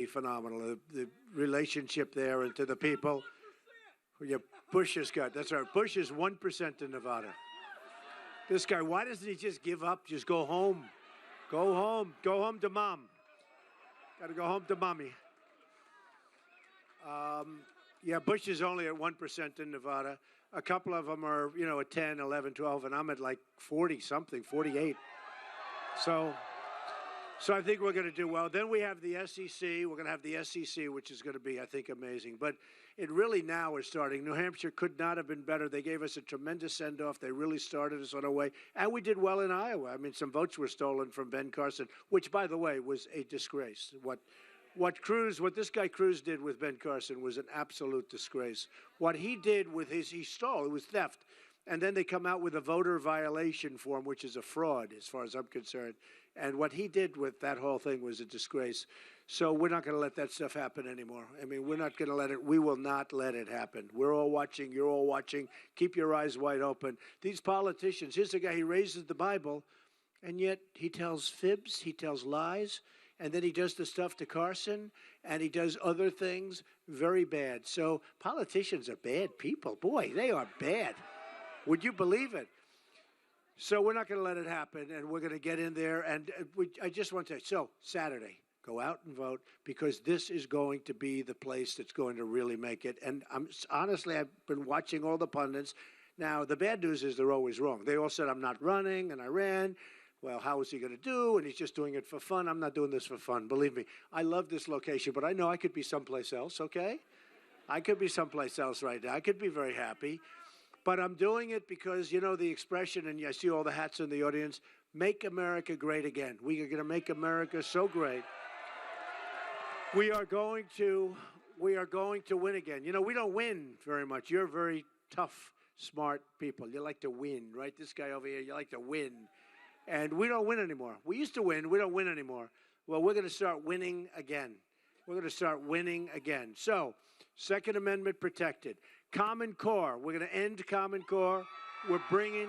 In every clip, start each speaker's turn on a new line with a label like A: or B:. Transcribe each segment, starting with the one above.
A: phenomenal. The relationship there and to the people. Yeah, Bush has got, that's right. Bush is 1% in Nevada. This guy, why doesn't he just give up? Just go home. Go home. Go home to mom. Got to go home to mommy. Yeah, Bush is only at 1% in Nevada. A couple of them are, at 10, 11, 12, and I'm at like 40-something, 48. So I think we're going to do well. Then we have the SEC. We're going to have the SEC, which is going to be, I think, amazing. But it really now is starting. New Hampshire could not have been better. They gave us a tremendous send-off. They really started us on our way. And we did well in Iowa. I mean, some votes were stolen from Ben Carson, which, by the way, was a disgrace. What this guy Cruz did with Ben Carson was an absolute disgrace. What he did with he stole. It was theft. And then they come out with a voter violation form, which is a fraud, as far as I'm concerned. And what he did with that whole thing was a disgrace. So we're not going to let that stuff happen anymore. I mean, we're not going to let it. We will not let it happen. We're all watching. You're all watching. Keep your eyes wide open. These politicians, here's a guy, he raises the Bible, and yet he tells fibs, he tells lies, and then he does the stuff to Carson, and he does other things very bad. So politicians are bad people. Boy, they are bad. Would you believe it? So we're not going to let it happen, and we're going to get in there. And I just want to say, so Saturday, go out and vote, because this is going to be the place that's going to really make it. And honestly, I've been watching all the pundits. Now, the bad news is they're always wrong. They all said, I'm not running, and I ran. Well, how is he going to do? And he's just doing it for fun. I'm not doing this for fun. Believe me, I love this location, but I know I could be someplace else, okay? I could be someplace else right now. I could be very happy. But I'm doing it because, the expression, and I see all the hats in the audience, make America great again. We are going to make America so great. We are going to win again. We don't win very much. You're very tough, smart people. You like to win, right? This guy over here, you like to win. And we don't win anymore. We used to win. We don't win anymore. Well, we're going to start winning again. We're going to start winning again. So, Second Amendment protected. Common Core. We're going to end Common Core. We're bringing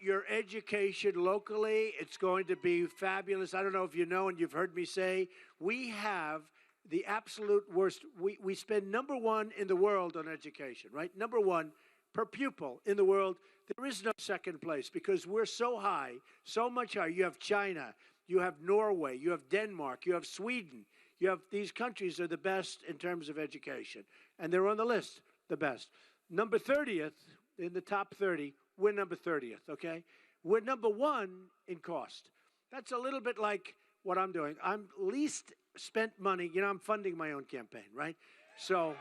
A: your education locally. It's going to be fabulous. I don't know if you know, and you've heard me say, we have the absolute worst. We spend #1 in the world on education, right? #1 per pupil in the world. There is no second place because we're so high, so much higher. You have China, you have Norway, you have Denmark, you have Sweden. You have these countries are the best in terms of education, and they're on the list, the best. Number 30th in the top 30, we're number 30th, okay? We're #1 in cost. That's a little bit like what I'm doing. I'm least spent money. I'm funding my own campaign, right? So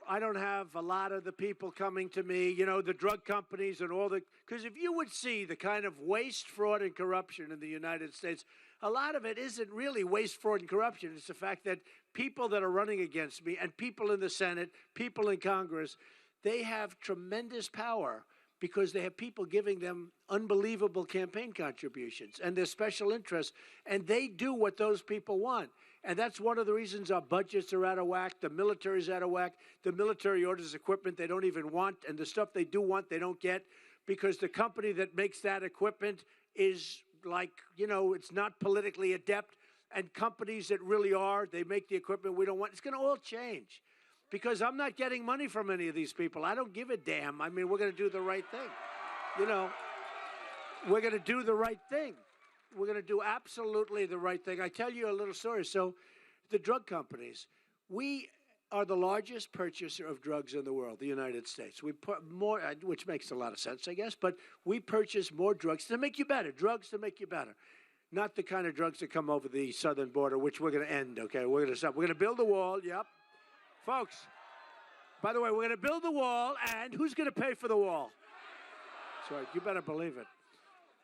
A: I don't have a lot of the people coming to me, the drug companies and all because if you would see the kind of waste, fraud, and corruption in the United States, a lot of it isn't really waste, fraud, and corruption. It's the fact that people that are running against me and people in the Senate, people in Congress, they have tremendous power because they have people giving them unbelievable campaign contributions and their special interests, and they do what those people want. And that's one of the reasons our budgets are out of whack, the military's out of whack, the military orders equipment they don't even want, and the stuff they do want they don't get because the company that makes that equipment is like, it's not politically adept, and companies that really are, they make the equipment we don't want. It's going to all change because I'm not getting money from any of these people. I don't give a damn. I mean, we're going to do the right thing. We're going to do the right thing. We're going to do absolutely the right thing. I tell you a little story. So the drug companies, we are the largest purchaser of drugs in the world, the United States. We put more, which makes a lot of sense, I guess, but we purchase more drugs to make you better, drugs to make you better. Not the kind of drugs that come over the southern border, which we're going to end, okay? We're going to stop. We're going to build a wall, yep. Folks, by the way, we're going to build the wall, and who's going to pay for the wall? That's right, you better believe it.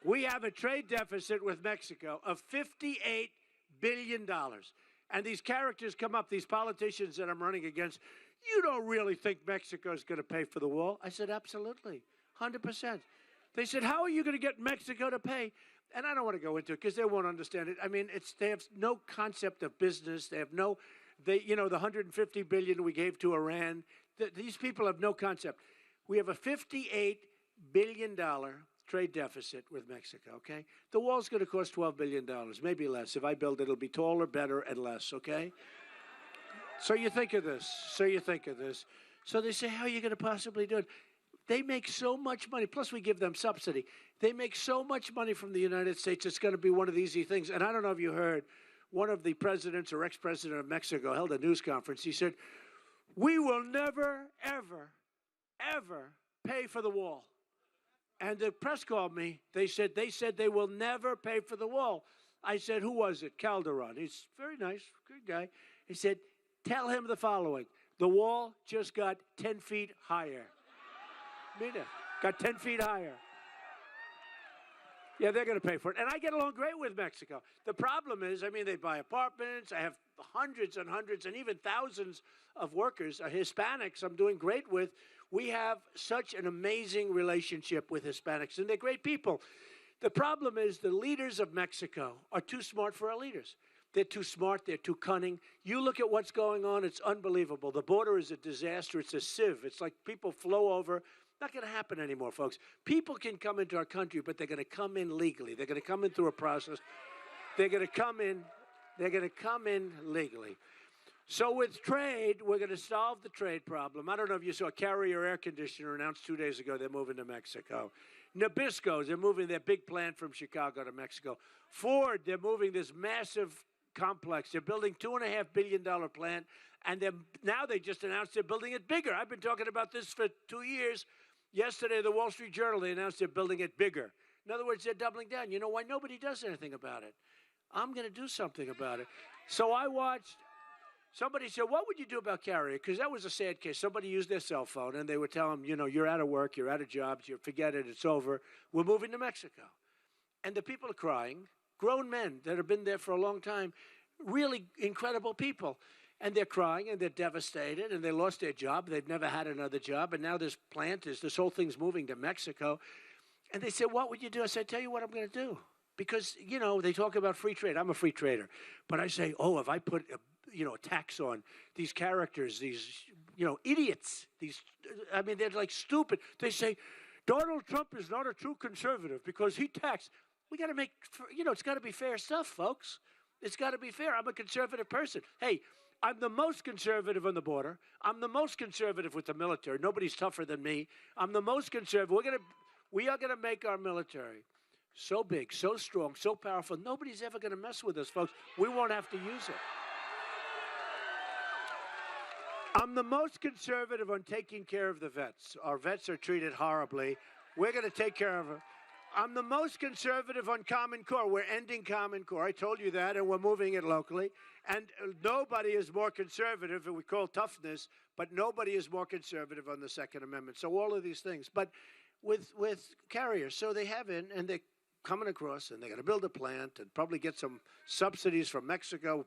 A: We have a trade deficit with Mexico of $58 billion. And these characters come up, these politicians that I'm running against, you don't really think Mexico's going to pay for the wall? I said, absolutely, 100%. They said, how are you going to get Mexico to pay? And I don't want to go into it because they won't understand it. I mean, they have no concept of business. They have the $150 billion we gave to Iran, these people have no concept. We have a $58 billion trade deficit with Mexico, okay? The wall's going to cost $12 billion, maybe less. If I build it, it'll be taller, better, and less, okay? So you think of this. So they say, how are you going to possibly do it? They make so much money, plus we give them subsidy. They make so much money from the United States, it's going to be one of the easy things. And I don't know if you heard, one of the presidents or ex-president of Mexico held a news conference. He said, we will never, ever, ever pay for the wall. And the press called me. They said they will never pay for the wall. I said, who was it? Calderon. He's very nice, good guy. He said, tell him the following. The wall just got 10 feet higher. Mira, got 10 feet higher. Yeah, they're going to pay for it. And I get along great with Mexico. The problem is, I mean, they buy apartments. I have hundreds and hundreds and even thousands of workers, Hispanics I'm doing great with. We have such an amazing relationship with Hispanics, and they're great people. The problem is the leaders of Mexico are too smart for our leaders. They're too smart. They're too cunning. You look at what's going on. It's unbelievable. The border is a disaster. It's a sieve. It's like people flow over. Not going to happen anymore, folks. People can come into our country, but they're going to come in legally. They're going to come in through a process. They're going to come in. They're going to come in legally. So with trade, we're going to solve the trade problem. I don't know if you saw Carrier Air Conditioner announced 2 days ago they're moving to Mexico. Nabisco, they're moving their big plant from Chicago to Mexico. Ford, they're moving this massive complex. They're building $2.5 billion plant, and now they just announced they're building it bigger. I've been talking about this for 2 years. Yesterday, the Wall Street Journal, they announced they're building it bigger. In other words, they're doubling down. You know why? Nobody does anything about it. I'm going to do something about it. So I watched. Somebody said, what would you do about Carrier? Because that was a sad case. Somebody used their cell phone, and they would tell them, you know, you're out of work, you're out of jobs, you forget it, it's over. We're moving to Mexico. And the people are crying, grown men that have been there for a long time, really incredible people. And they're crying, and they're devastated, and they lost their job. They've never had another job, and now this whole thing's moving to Mexico. And they said, what would you do? I said, tell you what I'm going to do. Because, you know, they talk about free trade. I'm a free trader. But I say, if I put a tax on these characters, these, idiots, they're like stupid. They say, Donald Trump is not a true conservative because he taxed. We got to make, it's got to be fair stuff, folks. It's got to be fair. I'm a conservative person. Hey, I'm the most conservative on the border. I'm the most conservative with the military. Nobody's tougher than me. I'm the most conservative. We are going to make our military so big, so strong, so powerful. Nobody's ever going to mess with us, folks. We won't have to use it. I'm the most conservative on taking care of the vets. Our vets are treated horribly. We're going to take care of them. I'm the most conservative on Common Core. We're ending Common Core. I told you that, and we're moving it locally. And nobody is more conservative, and we call toughness, but nobody is more conservative on the Second Amendment. So all of these things. But with Carrier, so they have in, and they're coming across, and they're going to build a plant and probably get some subsidies from Mexico.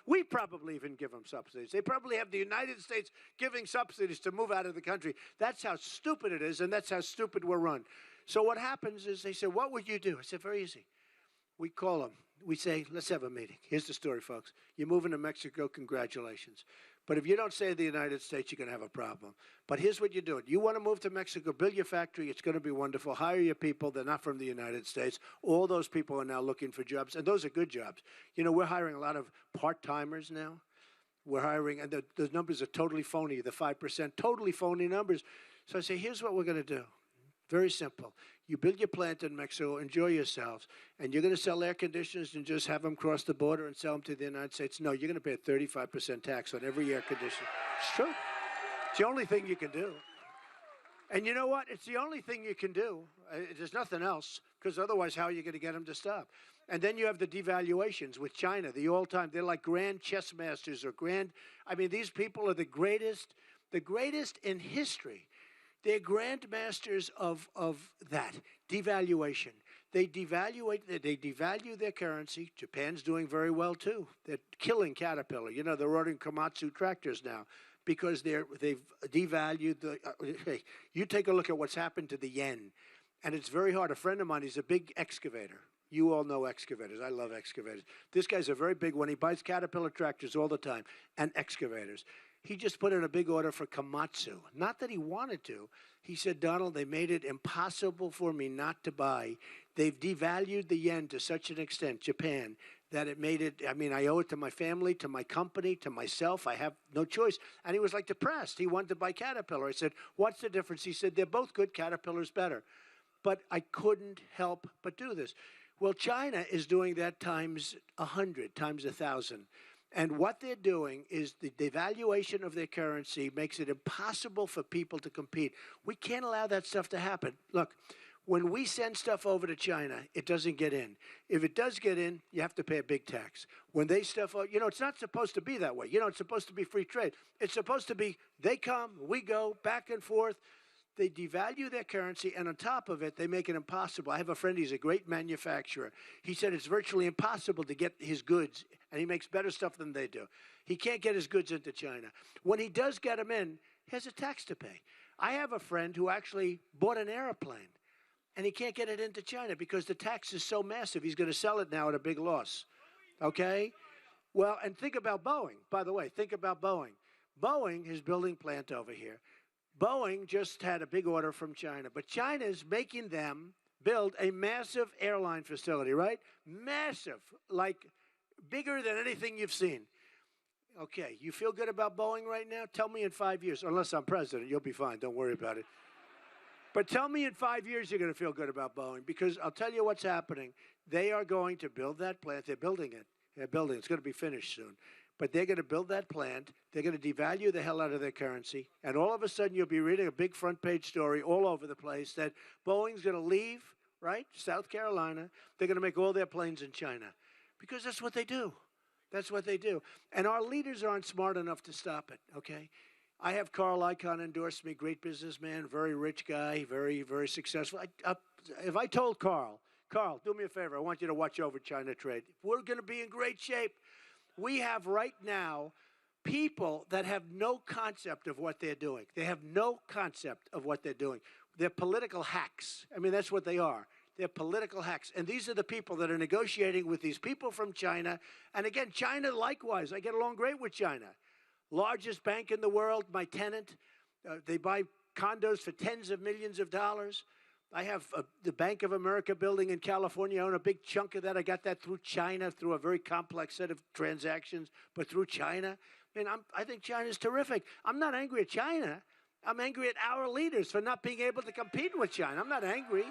A: We probably even give them subsidies. They probably have the United States giving subsidies to move out of the country. That's how stupid it is, and that's how stupid we're run. So what happens is they say, what would you do? I said, very easy. We call them. We say, let's have a meeting. Here's the story, folks. You're moving to Mexico, congratulations. But if you don't say the United States, you're going to have a problem. But here's what you do. You want to move to Mexico, build your factory. It's going to be wonderful. Hire your people. They're not from the United States. All those people are now looking for jobs, and those are good jobs. We're hiring a lot of part-timers now. We're hiring, and the numbers are totally phony, the 5%, totally phony numbers. So I say, here's what we're going to do. Very simple. You build your plant in Mexico, enjoy yourselves, and you're going to sell air conditioners and just have them cross the border and sell them to the United States? No, you're going to pay a 35% tax on every air conditioner. It's true. It's the only thing you can do. And you know what? It's the only thing you can do. There's nothing else, because otherwise how are you going to get them to stop? And then you have the devaluations with China, the all-time. They're like grand chess masters or these people are the greatest in history. They're grandmasters of that, devaluation. They devalue their currency. Japan's doing very well, too. They're killing Caterpillar. They're ordering Komatsu tractors now because they've devalued hey, you take a look at what's happened to the yen, and it's very hard. A friend of mine, he's a big excavator. You all know excavators. I love excavators. This guy's a very big one. He buys Caterpillar tractors all the time and excavators. He just put in a big order for Komatsu. Not that he wanted to. He said, Donald, they made it impossible for me not to buy. They've devalued the yen to such an extent, Japan, that it made it, I mean, I owe it to my family, to my company, to myself. I have no choice. And he was like depressed. He wanted to buy Caterpillar. I said, what's the difference? He said, they're both good. Caterpillar's better. But I couldn't help but do this. Well, China is doing that times 100, times 1,000. And what they're doing is the devaluation of their currency makes it impossible for people to compete. We can't allow that stuff to happen. Look, when we send stuff over to China, it doesn't get in. If it does get in, you have to pay a big tax. When they stuff out, it's not supposed to be that way. It's supposed to be free trade. It's supposed to be they come, we go, back and forth. They devalue their currency, and on top of it, they make it impossible. I have a friend, he's a great manufacturer. He said it's virtually impossible to get his goods, and he makes better stuff than they do. He can't get his goods into China. When he does get them in, he has a tax to pay. I have a friend who actually bought an airplane, and he can't get it into China because the tax is so massive. He's going to sell it now at a big loss, okay? Well, and think about Boeing. By the way, think about Boeing. Boeing is building plant over here. Boeing just had a big order from China, but China is making them build a massive airline facility, right? Massive, like bigger than anything you've seen. Okay, you feel good about Boeing right now? Tell me in 5 years, unless I'm president, you'll be fine. Don't worry about it. But tell me in 5 years you're going to feel good about Boeing, because I'll tell you what's happening. They are going to build that plant. They're building it. It's going to be finished soon. But they're going to build that plant. They're going to devalue the hell out of their currency. And all of a sudden, you'll be reading a big front page story all over the place that Boeing's going to leave, right, South Carolina. They're going to make all their planes in China because that's what they do. That's what they do. And our leaders aren't smart enough to stop it, okay? I have Carl Icahn endorse me, great businessman, very rich guy, very, very successful. If I told Carl, do me a favor, I want you to watch over China trade. We're going to be in great shape. We have right now people that have no concept of what they're doing. They have no concept of what they're doing. They're political hacks. I mean, that's what they are. They're political hacks. And these are the people that are negotiating with these people from China. And again, China likewise. I get along great with China. Largest bank in the world, my tenant. They buy condos for tens of millions of dollars. I have the Bank of America building in California. I own a big chunk of that. I got that through China, through a very complex set of transactions, but through China. I mean, I think China's terrific. I'm not angry at China. I'm angry at our leaders for not being able to compete with China. I'm not angry.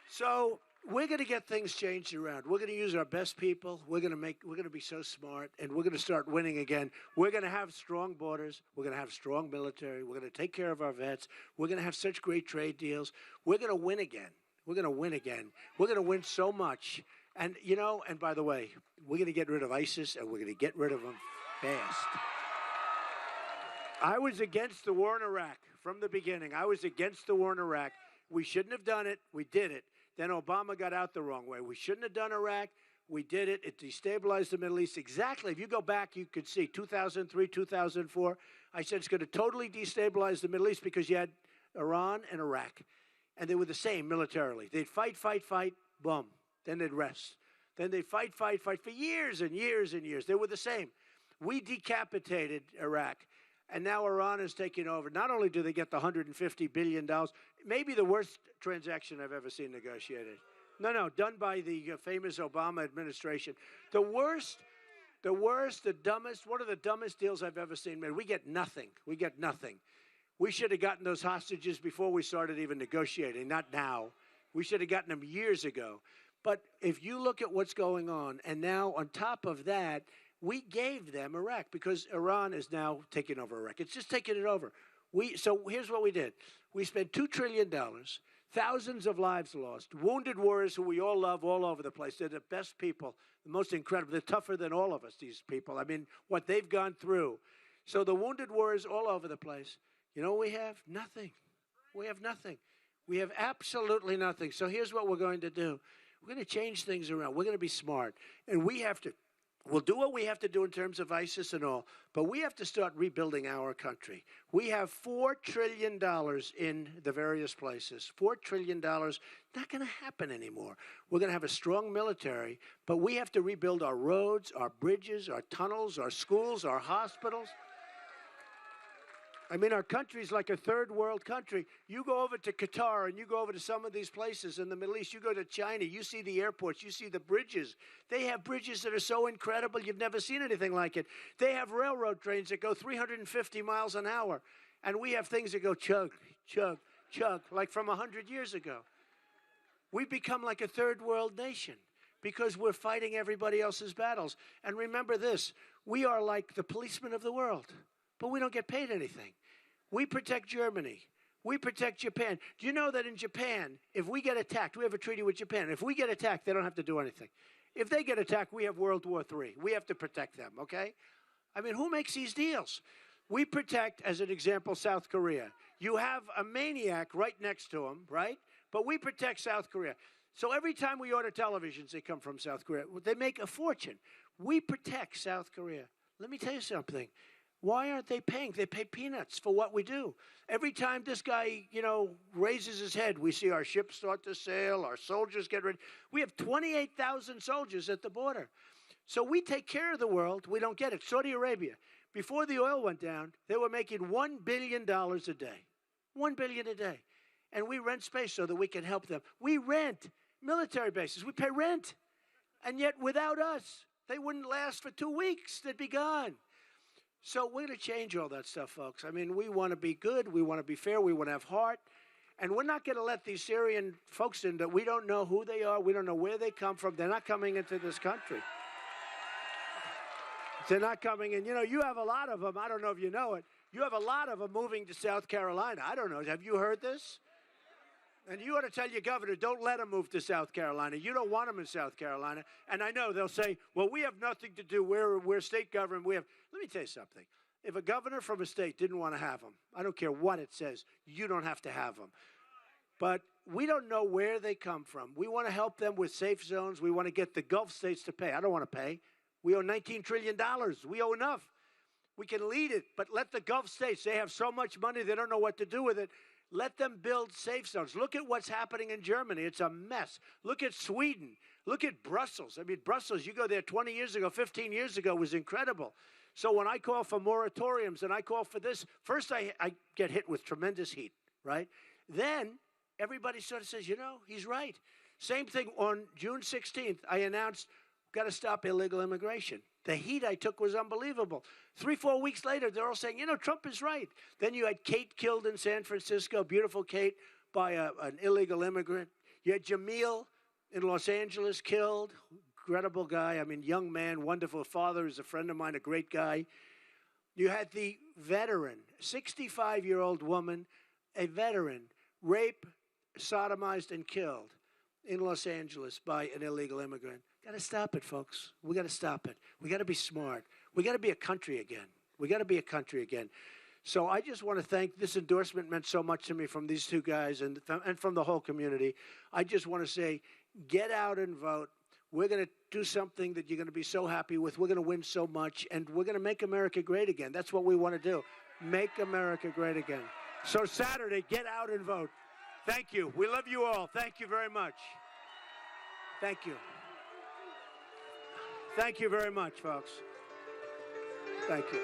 A: So we're going to get things changed around. We're going to use our best people. We're going to be so smart, and we're going to start winning again. We're going to have strong borders. We're going to have strong military. We're going to take care of our vets. We're going to have such great trade deals. We're going to win again. We're going to win again. We're going to win so much. And, and by the way, we're going to get rid of ISIS, and we're going to get rid of them fast. I was against the war in Iraq from the beginning. I was against the war in Iraq. We shouldn't have done it. We did it. Then Obama got out the wrong way. We shouldn't have done Iraq. We did it. It destabilized the Middle East. Exactly. If you go back, you could see 2003, 2004. I said it's going to totally destabilize the Middle East because you had Iran and Iraq. And they were the same militarily. They'd fight, boom. Then they'd rest. Then they'd fight for years and years and years. They were the same. We decapitated Iraq. And now Iran is taking over. Not only do they get the $150 billion, maybe the worst transaction I've ever seen negotiated. No, done by the famous Obama administration. The worst, the dumbest, one of the dumbest deals I've ever seen, man. We get nothing. We should have gotten those hostages before we started even negotiating, not now. We should have gotten them years ago. But if you look at what's going on, and now on top of that, we gave them Iraq because Iran is now taking over Iraq. It's just taking it over. So here's what we did. We spent $2 trillion, thousands of lives lost, wounded warriors who we all love all over the place. They're the best people, the most incredible. They're tougher than all of us, these people. I mean, what they've gone through. So the wounded warriors all over the place. You know what we have? Nothing. We have nothing. We have absolutely nothing. So here's what we're going to do. We're going to change things around. We're going to be smart. And we have to We'll do what we have to do in terms of ISIS and all, but we have to start rebuilding our country. We have $4 trillion in the various places. $4 trillion, not going to happen anymore. We're going to have a strong military, but we have to rebuild our roads, our bridges, our tunnels, our schools, our hospitals. I mean, our country's like a third world country. You go over to Qatar and you go over to some of these places in the Middle East. You go to China, you see the airports, you see the bridges. They have bridges that are so incredible, you've never seen anything like it. They have railroad trains that go 350 miles an hour. And we have things that go chug, chug, chug, like from 100 years ago. We've become like a third world nation because we're fighting everybody else's battles. And remember this, we are like the policemen of the world. But we don't get paid anything. We protect Germany. We protect Japan. Do you know that in Japan, if we get attacked, we have a treaty with Japan. If we get attacked, they don't have to do anything. If they get attacked, we have World War III. We have to protect them, okay? I mean, who makes these deals? We protect, as an example, South Korea. You have a maniac right next to him, right? But we protect South Korea. So every time we order televisions, they come from South Korea. They make a fortune. We protect South Korea. Let me tell you something. Why aren't they paying? They pay peanuts for what we do. Every time this guy, raises his head, we see our ships start to sail, our soldiers get ready. We have 28,000 soldiers at the border. So we take care of the world. We don't get it. Saudi Arabia, before the oil went down, they were making $1 billion a day. $1 billion a day. And we rent space so that we can help them. We rent military bases. We pay rent. And yet without us, they wouldn't last for 2 weeks. They'd be gone. So we're going to change all that stuff, folks. I mean, we want to be good. We want to be fair. We want to have heart. And we're not going to let these Syrian folks in that we don't know who they are. We don't know where they come from. They're not coming into this country. They're not coming in. You have a lot of them. I don't know if you know it. You have a lot of them moving to South Carolina. I don't know. Have you heard this? And you ought to tell your governor, don't let them move to South Carolina. You don't want them in South Carolina. And I know they'll say, well, we have nothing to do. We're state government. Let me tell you something. If a governor from a state didn't want to have them, I don't care what it says, you don't have to have them. But we don't know where they come from. We want to help them with safe zones. We want to get the Gulf states to pay. I don't want to pay. We owe $19 trillion. We owe enough. We can lead it, but let the Gulf states, they have so much money, they don't know what to do with it. Let them build safe zones. Look at what's happening in Germany. It's a mess. Look at Sweden. Look at Brussels. I mean, Brussels, you go there 20 years ago, 15 years ago, was incredible. So when I call for moratoriums and I call for this, first I get hit with tremendous heat, right? Then everybody sort of says, he's right. Same thing on June 16th, I announced, got to stop illegal immigration. The heat I took was unbelievable. 3-4 weeks later, they're all saying, Trump is right. Then you had Kate killed in San Francisco, beautiful Kate, by an illegal immigrant. You had Jamil in Los Angeles killed, incredible guy. I mean, young man, wonderful father, is a friend of mine, a great guy. You had the veteran, 65-year-old woman, a veteran, raped, sodomized, and killed in Los Angeles by an illegal immigrant. Got to stop it, folks. We got to stop it. We got to be smart. We got to be a country again. We got to be a country again. So I just want to thank, this endorsement meant so much to me from these two guys and from the whole community. I just want to say, get out and vote. We're going to do something that you're going to be so happy with. We're going to win so much, and we're going to make America great again. That's what we want to do. Make America great again. So Saturday, get out and vote. Thank you. We love you all. Thank you very much. Thank you. Thank you very much, folks. Thank you.